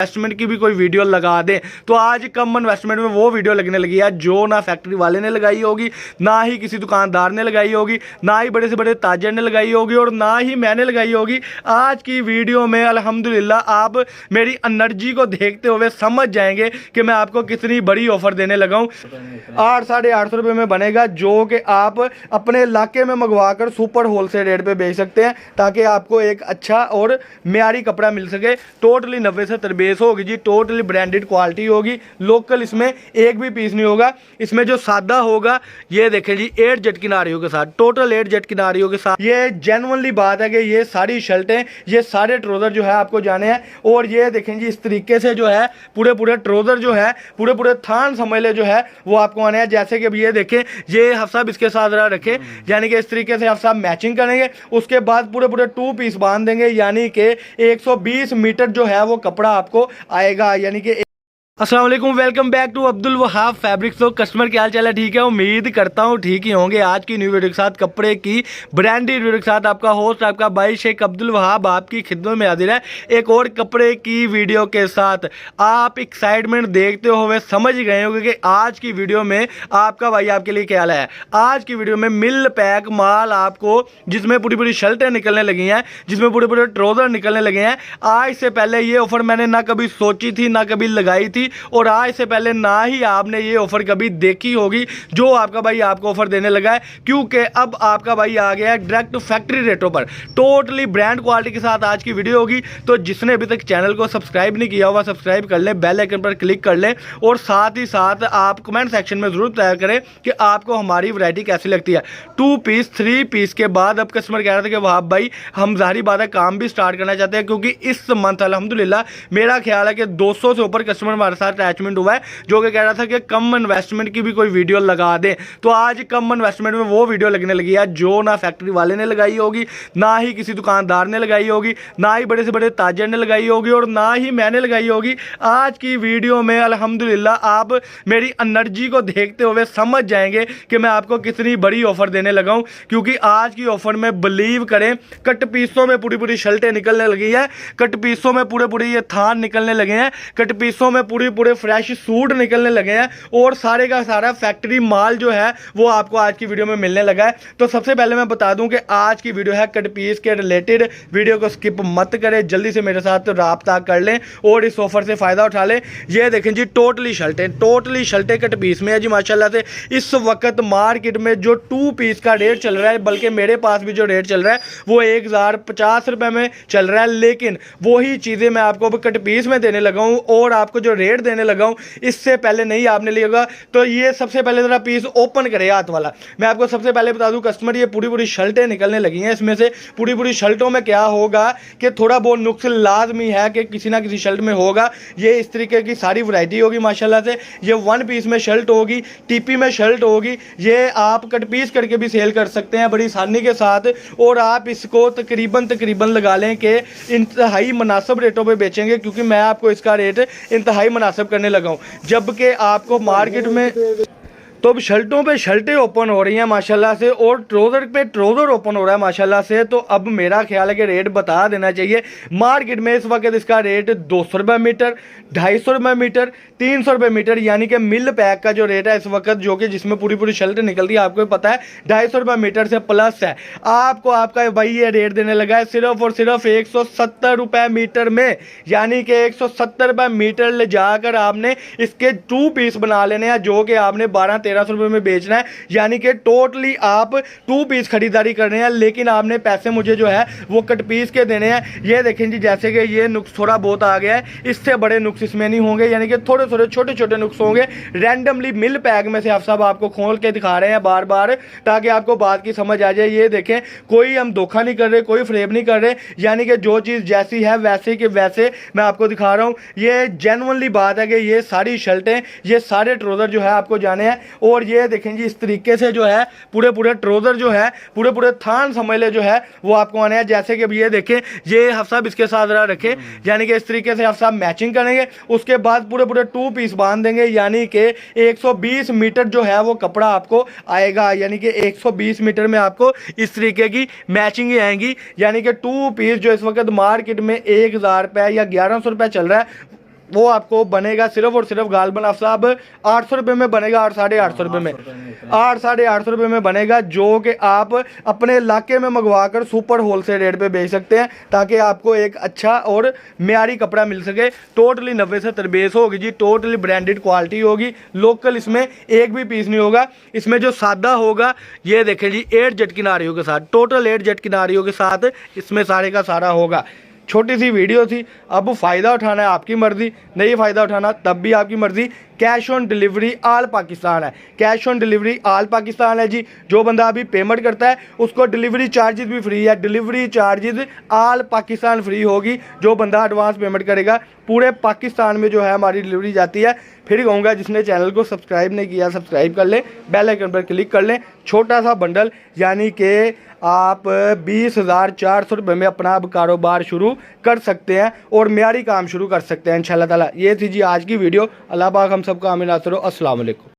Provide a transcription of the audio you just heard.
Investment की भी कोई वीडियो लगा दें तो आज कम इन्वेस्टमेंट में वो वीडियो लगने लगी है जो ना फैक्ट्री वाले ने लगाई होगी, ना ही किसी दुकानदार ने लगाई होगी, ना ही बड़े से बड़े ताजर ने लगाई होगी और ना ही मैंने लगाई होगी। आज की वीडियो में अल्हम्दुलिल्लाह आप मेरी एनर्जी को देखते हुए समझ जाएंगे कि मैं आपको कितनी बड़ी ऑफर देने लगा हूँ। 800-850 रुपये में बनेगा जो कि आप अपने इलाके में मंगवा कर सुपर होलसेल रेट पे बेच सकते हैं ताकि आपको एक अच्छा और म्यारी कपड़ा मिल सके। टोटली 90 से 93 होगी जी, टोटली ब्रांडेड क्वालिटी होगी, लोकल इसमें एक भी पीस नहीं होगा। इसमें जो सादा होगा ये देखें जी 8 जेट किनारियों के साथ, टोटल 8 जेट किनारियों के साथ। ये जेन्युइनली बात है कि ये सारी शर्टें, ये सारे ट्राउजर जो है आपको जाने हैं। और ये देखें जी इस तरीके से जो है पूरे ट्राउजर जो है पूरे थान समझ ले जो है वो आपको आने हैं। जैसे कि अब ये देखें ये आप सब इसके साथ रखें, यानी कि इस तरीके से आप सब मैचिंग करेंगे। उसके बाद पूरे 2 पीस बांध देंगे, यानी कि 120 मीटर जो है वो कपड़ा आपको आएगा। यानी कि अस्सलाम वालेकुम, welcome back to Abdul Wahab fabrics. तो कस्टमर क्या हाल चाल है? ठीक है, उम्मीद करता हूँ ठीक ही होंगे। आज की न्यू वीडियो के साथ, कपड़े की ब्रांडेड वीडियो के साथ आपका होस्ट आपका भाई शेख अब्दुल वहाब आपकी खिदमत में हाजिर है एक और कपड़े की वीडियो के साथ। आप एक्साइटमेंट देखते हुए समझ गए होंगे कि आज की वीडियो में आपका भाई आपके लिए क्या है। आज की वीडियो में मिल पैक माल आपको, जिसमें पूरी शर्टें निकलने लगी हैं, जिसमें पूरे ट्राउजर निकलने लगे हैं। आज से पहले ये ऑफर मैंने ना कभी सोची थी ना कभी लगाई थी और आज से पहले ना ही आपने ये ऑफर कभी देखी होगी जो आपका भाई आपको ऑफर देने लगा है, क्योंकि अब आपका भाई आ गया है डायरेक्ट फैक्ट्री रेटों पर, टोटली ब्रांड क्वालिटी के साथ आज की वीडियो होगी। तो जिसने अभी तक चैनल को सब्सक्राइब नहीं किया हुआ सब्सक्राइब कर लें, बेल आइकन पर क्लिक कर लें और साथ ही साथ आप कमेंट सेक्शन में जरूर तय करें कि आपको हमारी वैरायटी कैसी लगती है। 2 पीस 3 पीस के बाद अब कस्टमर कह रहा था कि वहाब भाई हम जाहिर बात है काम भी स्टार्ट करना चाहते हैं, क्योंकि इस मंथ अल्हम्दुलिल्लाह मेरा ख्याल है कि 200 से ऊपर कस्टमर हमारे साथ अटैचमेंट हुआ है, जो कि कह रहा था कि कम इन्वेस्टमेंट की भी कोई वीडियो लगा दें। तो आज कम इन्वेस्टमेंट में वो वीडियो लगने लगी है जो ना फैक्ट्री वाले ने लगाई होगी, ना ही किसी दुकानदार ने लगाई होगी, ना ही बड़े से बड़े ताजर ने लगाई होगी और ना ही मैंने लगाई होगी। आज की वीडियो में अल्हम्दुलिल्लाह आप मेरी एनर्जी को देखते हुए समझ जाएंगे कि मैं आपको कितनी बड़ी ऑफर देने लगा हूं, क्योंकि आज की ऑफर में बिलीव करें कट पीसों में पूरी शर्टें निकलने लगी है, कट पीसों में पूरे ये थान निकलने लगे हैं, कट पीसों में पूरे फ्रेश सूट निकलने लगे हैं और सारे का सारा फैक्ट्री माल जो है वो आपको आज की वीडियो में मिलने लगा है। तो सबसे पहले मैं बता दूं कि आज की वीडियो है कट पीस के रिलेटेड, वीडियो को स्किप मत करें, जल्दी से मेरे साथ राब्ता कर लें और इस ऑफर से फायदा उठा लें। ये देखें जी टोटली शर्टें कट पीस में है जी माशाल्लाह से। इस वक्त मार्केट में जो 2 पीस का रेट चल रहा है, बल्कि मेरे पास भी जो रेट चल रहा है वो 1050 रुपये में चल रहा है, लेकिन वही चीज़ें मैं आपको कट पीस में देने लगा हूँ और आपको जो रेट देने लगा हूँ इससे पहले नहीं आपने लिया होगा। तो ये सबसे पहले जरा पीस ओपन करे हाथ वाला। मैं आपको सबसे पहले बता दूं कस्टमर, ये पूरी शर्टें निकलने लगी हैं। इसमें से पूरी शर्टों में क्या होगा कि थोड़ा बहुत नुक्स लाजमी है कि किसी ना किसी शर्ट में होगा। ये इस तरीके की सारी वैरायटी होगी माशाल्लाह से। ये 1 पीस में शर्ट होगी, टीपी में शर्ट होगी। ये आप कट पीस करके भी सेल कर सकते हैं बड़ी आसानी के साथ, और आप इसको तकरीबन लगा लें कि इंतहाई मुनासिब रेटों पर बेचेंगे, क्योंकि मैं आपको इसका रेट इंतहाई मुनासिब करने लगा हूँ। जबकि आपको मार्केट में तो अब शर्टों पे शर्टें ओपन हो रही हैं माशाल्लाह से और ट्राउज़र पे ट्राउज़र ओपन हो रहा है माशाल्लाह से। तो अब मेरा ख्याल है कि रेट बता देना चाहिए। मार्केट में इस वक्त इसका रेट 200 रुपये मीटर, 250 रुपये मीटर, 300 रुपये मीटर, यानी कि मिल पैक का जो रेट है इस वक्त, जो कि जिसमें पूरी शर्ट निकलती है, आपको पता है 250 रुपये मीटर से प्लस है। आपको आपका भाई ये रेट देने लगा है सिर्फ और सिर्फ 170 रुपये मीटर में, यानी कि 170 रुपये मीटर ले जाकर आपने इसके 2 पीस बना लेने हैं, जो कि आपने 1200-1300 रुपये में बेचना है। यानी कि टोटली आप 2 पीस खरीदारी कर रहे हैं, लेकिन आपने पैसे मुझे जो है वो कट पीस के देने हैं। ये देखें जी, जैसे कि ये नुक्स थोड़ा बहुत आ गया है, इससे बड़े नुक्स इसमें नहीं होंगे, यानी कि थोड़े छोटे नुक्स होंगे। रैंडमली मिल पैक में से आप सब आपको खोल के दिखा रहे हैं बार बार, ताकि आपको बात की समझ आ जाए। ये देखें, कोई हम धोखा नहीं कर रहे, कोई फ्रेब नहीं कर रहे, यानी कि जो चीज़ जैसी है वैसे के वैसे मैं आपको दिखा रहा हूँ। ये जेन्युइनली बात है कि ये सारी शर्टें, ये सारे ट्राउज़र जो है आपको जाने हैं। और ये देखें जी इस तरीके से जो है पूरे ट्राउज़र जो है पूरे थान समझ ले जो है वो आपको आने हैं। जैसे कि अब ये देखें, ये आप सब इसके साथ रखें, यानी कि इस तरीके से आप सब मैचिंग करेंगे। उसके बाद पूरे 2 पीस बांध देंगे, यानी कि 120 मीटर जो है वो कपड़ा आपको आएगा, यानी कि 120 मीटर में आपको इस तरीके की मैचिंग आएंगी। यानी कि 2 पीस जो इस वक्त मार्केट में 1000 रुपये या 1100 रुपये चल रहा है, वो आपको बनेगा सिर्फ और सिर्फ गालबन अफ साहब 800 रुपये में बनेगा, 800 रुपये में, 800 रुपये में बनेगा, जो कि आप अपने इलाके में मंगवा कर सुपर होलसेल रेट पे बेच सकते हैं, ताकि आपको एक अच्छा और म्यारी कपड़ा मिल सके। टोटली 90-70 बेस होगी जी, टोटली ब्रांडेड क्वालिटी होगी, लोकल इसमें एक भी पीस नहीं होगा। इसमें जो सादा होगा ये देखें जी 8 जेट किनारियों के साथ, टोटल 8 जेट किनारियों के साथ इसमें सारे का सारा होगा। छोटी सी वीडियो थी, अब फ़ायदा उठाना है आपकी मर्ज़ी, नहीं फ़ायदा उठाना तब भी आपकी मर्ज़ी। Cash on delivery all Pakistan है, cash on delivery all Pakistan है जी। जो बंदा अभी पेमेंट करता है उसको डिलीवरी चार्जेस भी फ्री है, delivery charges all Pakistan free होगी। जो बंदा एडवांस पेमेंट करेगा पूरे पाकिस्तान में जो है हमारी डिलीवरी जाती है। फिर कहूँगा जिसने चैनल को सब्सक्राइब नहीं किया सब्सक्राइब कर लें, बेल आइकन पर क्लिक कर लें। छोटा सा बंडल यानी कि आप 20,400 रुपये में अपना अब कारोबार शुरू कर सकते हैं और म्यारी काम शुरू कर सकते हैं इंशाल्लाह ताला। ये थी जी आज की वीडियो। अल्लाह पाक हम सबका आमीन नासिर हो। अस्सलाम वालेकुम।